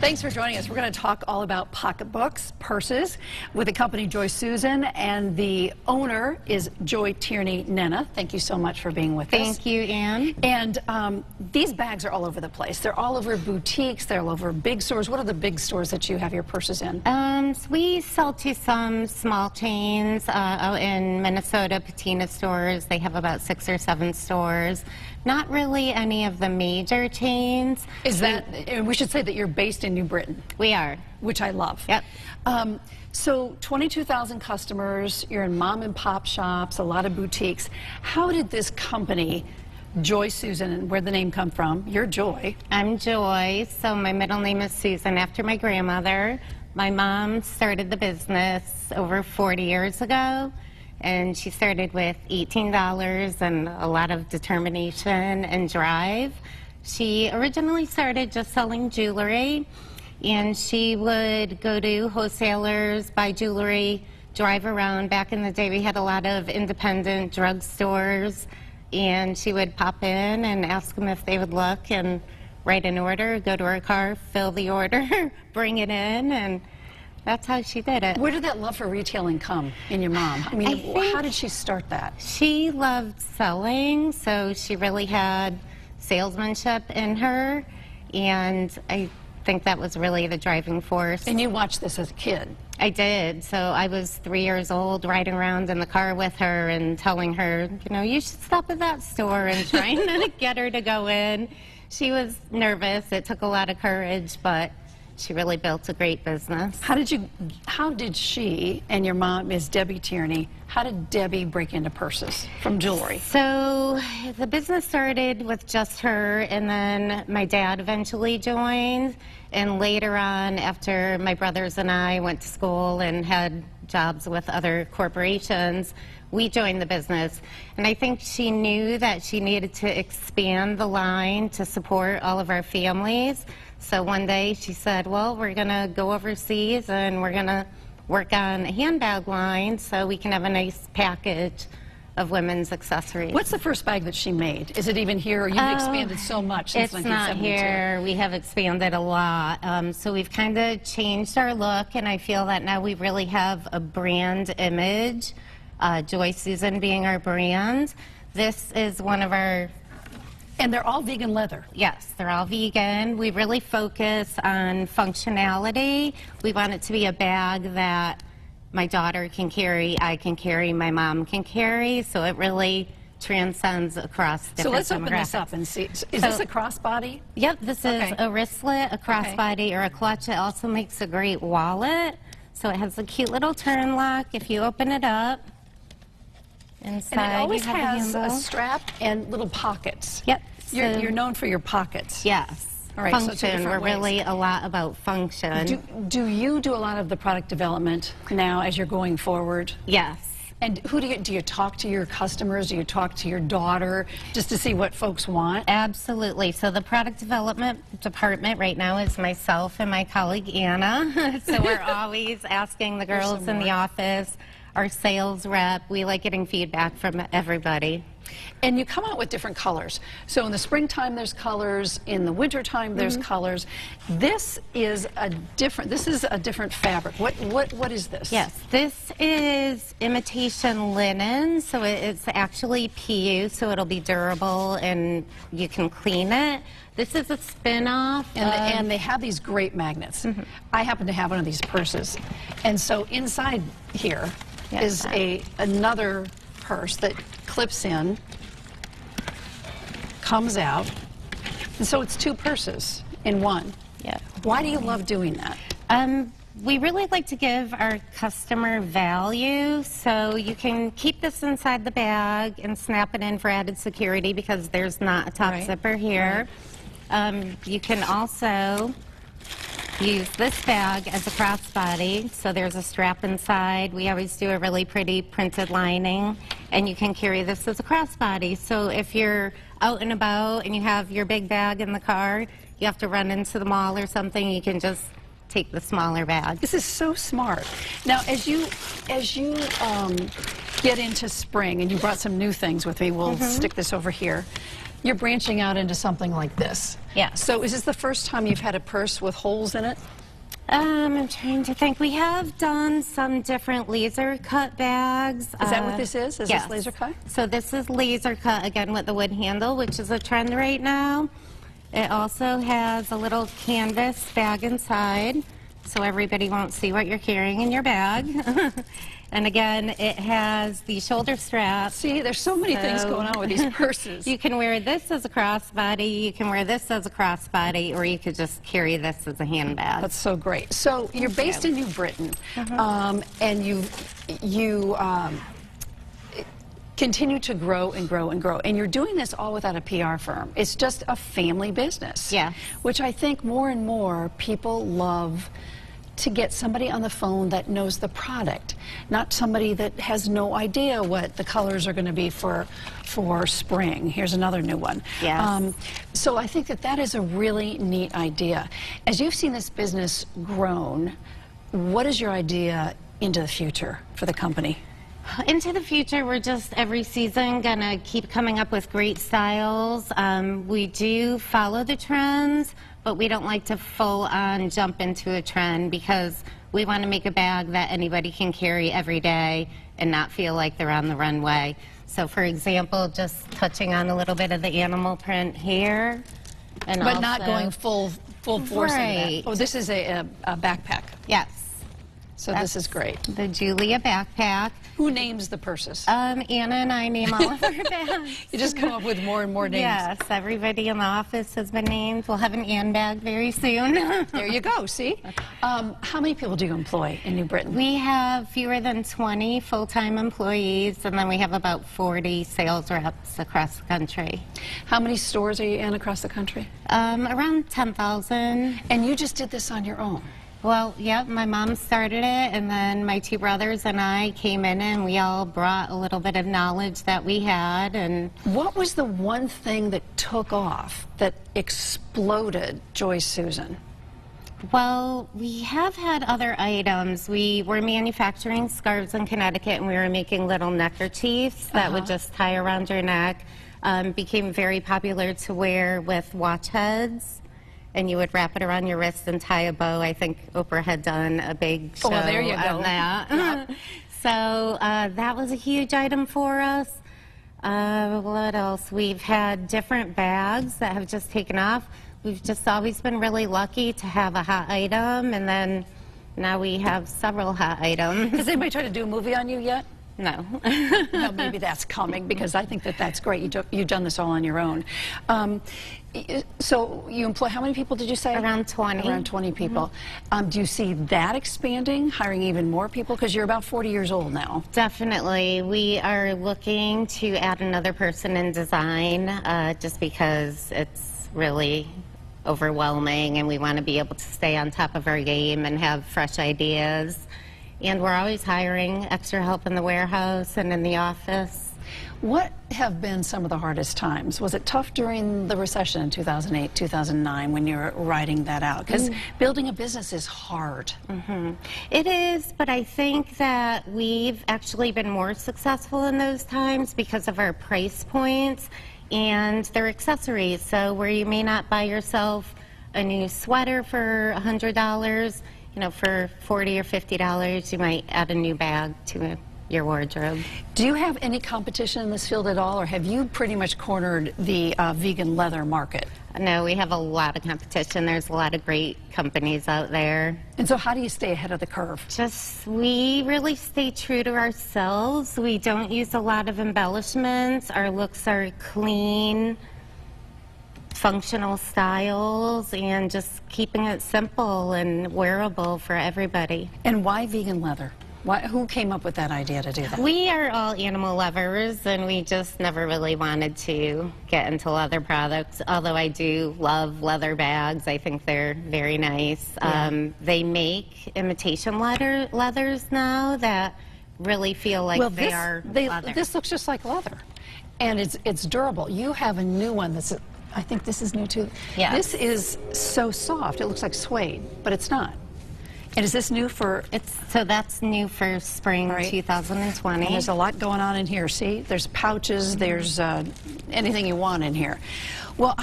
Thanks for joining us. We're going to talk all about pocketbooks, purses, with the company Joy Susan, and the owner is Joy Tierney Nena. Thank you so much for being with us. Thank you, Ann. And these bags are all over the place. They're all over boutiques. They're all over big stores. What are the big stores that you have your purses in? So we sell to some small chains out in Minnesota, patina stores. They have about 6 or 7 stores. Not really any of the major chains. Is that, and we should say that you're based in New Britain. We are. Which I love. Yep. So 22,000 customers, you're in mom and pop shops, a lot of boutiques. How did this company, Joy Susan, and where'd the name come from? You're Joy. I'm Joy, so my middle name is Susan after my grandmother. My mom started the business over 40 years ago, and she started with $18 and a lot of determination and drive. She originally started just selling jewelry, and she would go to wholesalers, buy jewelry, drive around. Back in the day, we had a lot of independent drugstores, and she would pop in and ask them if they would look and write an order, go to her car, fill the order, bring it in, and that's how she did it. Where did that love for retailing come in your mom? I mean, how did she start that? She loved selling, so she really had salesmanship in her, and I think that was really the driving force. And you watched this as a kid? I did. So I was 3 years old, riding around in the car with her and telling her, you know, you should stop at that store, and trying to get her to go in. She was nervous. It took a lot of courage, but she really built a great business. How did she, and your mom is Debbie Tierney, how did Debbie break into purses from jewelry? So the business started with just her, and then my dad eventually joined. And later on, after my brothers and I went to school and had jobs with other corporations, we joined the business. And I think she knew that she needed to expand the line to support all of our families. So one day she said, well, we're going to go overseas and we're going to work on a handbag line so we can have a nice package of women's accessories. What's the first bag that she made? Is it even here? Or you've expanded so much since 1972. It's not here. We have expanded a lot. So we've kind of changed our look, and I feel that now we really have a brand image, Joy Susan being our brand. This is one of our... And they're all vegan leather. Yes, they're all vegan. We really focus on functionality. We want it to be a bag that my daughter can carry, I can carry, my mom can carry, so it really transcends across different demographics. So let's open this up and see. Is this a crossbody? Yep, this is a wristlet, a crossbody, or a clutch. It also makes a great wallet. So it has a cute little turn lock. If you open it up, inside and it always you have has a a handle. strap and little pockets. Yep. You're known for your pockets. Yes. All right, function. So we're really a lot about function. Do you do a lot of the product development now as you're going forward? Yes. And who do you talk to your customers? Do you talk to your daughter just to see what folks want? Absolutely. So the product development department right now is myself and my colleague Anna. So we're always asking the girls in the office, our sales rep. We like getting feedback from everybody. And you come out with different colors. So in the springtime there's colors, in the wintertime there's colors. This is a different fabric. What is this? Yes, this is imitation linen, so it's actually PU, so it'll be durable and you can clean it. This is a spin-off. And they have these great magnets. I happen to have one of these purses. And so inside here is another purse that clips in, comes out, and so it's 2 purses in one. Yeah. Why do you love doing that? We really like to give our customer value, so you can keep this inside the bag and snap it in for added security because there's not a top zipper here. You can also use this bag as a crossbody, so there's a strap inside. We always do a really pretty printed lining, and you can carry this as a crossbody. So if you're out and about and you have your big bag in the car, you have to run into the mall or something, you can just take the smaller bag. This is so smart. Now, as you get into spring, and you brought some new things with me. We'll stick this over here. You're branching out into something like this. Yeah. So is this the first time you've had a purse with holes in it? I'm trying to think. We have done some different laser cut bags. Is that what this is? Is yes. this laser cut? So this is laser cut, again, with the wood handle, which is a trend right now. It also has a little canvas bag inside, so everybody won't see what you're carrying in your bag. And again, it has the shoulder strap. See, there's so many things going on with these purses. You can wear this as a crossbody, you can wear this as a crossbody, or you could just carry this as a handbag. That's so great. So you're based in New Britain, and you continue to grow and grow and grow. And you're doing this all without a PR firm. It's just a family business. Yeah. Which I think more and more people love, to get somebody on the phone that knows the product, not somebody that has no idea what the colors are going to be for spring. Here's another new one. Yes. So I think that that is a really neat idea. As you've seen this business grown, what is your idea into the future for the company? Into the future, we're just every season gonna keep coming up with great styles. We do follow the trends, but we don't like to full on jump into a trend, because we want to make a bag that anybody can carry every day and not feel like they're on the runway. So for example, just touching on a little bit of the animal print here. And But also, not going full force Right. into that. Oh, this is a backpack. yes. So this is great. The Julia backpack. Who names the purses? Anna and I name all of our bags. You just come up with more and more names. Yes, everybody in the office has been named. We'll have an Ann bag very soon. There you go, see? How many people do you employ in New Britain? We have fewer than 20 full-time employees, and then we have about 40 sales reps across the country. How many stores are you in across the country? Around 10,000. And you just did this on your own? Well, yep, my mom started it, and then my two brothers and I came in, and we all brought a little bit of knowledge that we had. And what was the one thing that took off, that exploded Joy Susan? Well, we have had other items. We were manufacturing scarves in Connecticut, and we were making little neckerchiefs that would just tie around your neck. Became very popular to wear with watch heads. And you would wrap it around your wrist and tie a bow. I think Oprah had done a big show there you go. on that. Yep. So that was a huge item for us. What else? We've had different bags that have just taken off. We've just always been really lucky to have a hot item, and then now we have several hot items. Has anybody tried to do a movie on you yet? No. No, maybe that's coming, because I think that that's great. You've done this all on your own. So you employ, how many people did you say? Around 20. Around 20 people. Do you see that expanding, hiring even more people? Because you're about 40 years old now. Definitely. We are looking to add another person in design, just because it's really overwhelming, and we want to be able to stay on top of our game and have fresh ideas. And we're always hiring extra help in the warehouse and in the office. What have been some of the hardest times? Was it tough during the recession in 2008, 2009, when you were writing that out? Because building a business is hard. It is, but I think that we've actually been more successful in those times because of our price points and their accessories. So where you may not buy yourself a new sweater for $100, you know, for $40 or $50, you might add a new bag to your wardrobe. Do you have any competition in this field at all, or have you pretty much cornered the vegan leather market? No, we have a lot of competition. There's a lot of great companies out there. And so how do you stay ahead of the curve? We really stay true to ourselves. We don't use a lot of embellishments. Our looks are clean, functional styles, and just keeping it simple and wearable for everybody. And why vegan leather? Who came up with that idea to do that? We are all animal lovers, and we just never really wanted to get into leather products, although I do love leather bags. I think they're very nice. Yeah. They make imitation leathers now that really feel like they are leather. This looks just like leather, and it's durable. You have a new one that's, I think this is new too. Yes. This is so soft. It looks like suede, but it's not. And is this new for... So that's new for spring 2020. And there's a lot going on in here. See, there's pouches, there's anything you want in here. Well,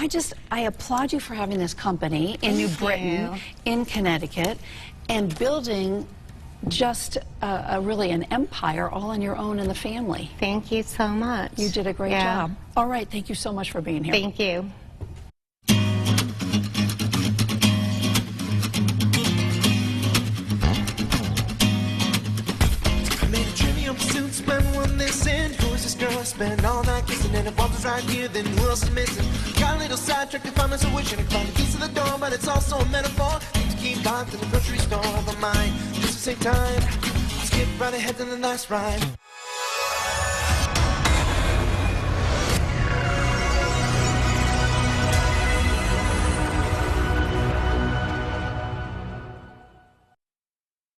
I applaud you for having this company in New Britain, in Connecticut, and building just really an empire all on your own in the family. Thank you so much. You did a great job. All right, thank you so much for being here. Thank you. Spend all night kissing, and if one was right here, then who else is missing? Got a little sidetracked, if I'm so wishing I could find the keys to the door, but it's also a metaphor. Things keep locked in the grocery store, but mine just to save time. Skip right ahead to the last ride.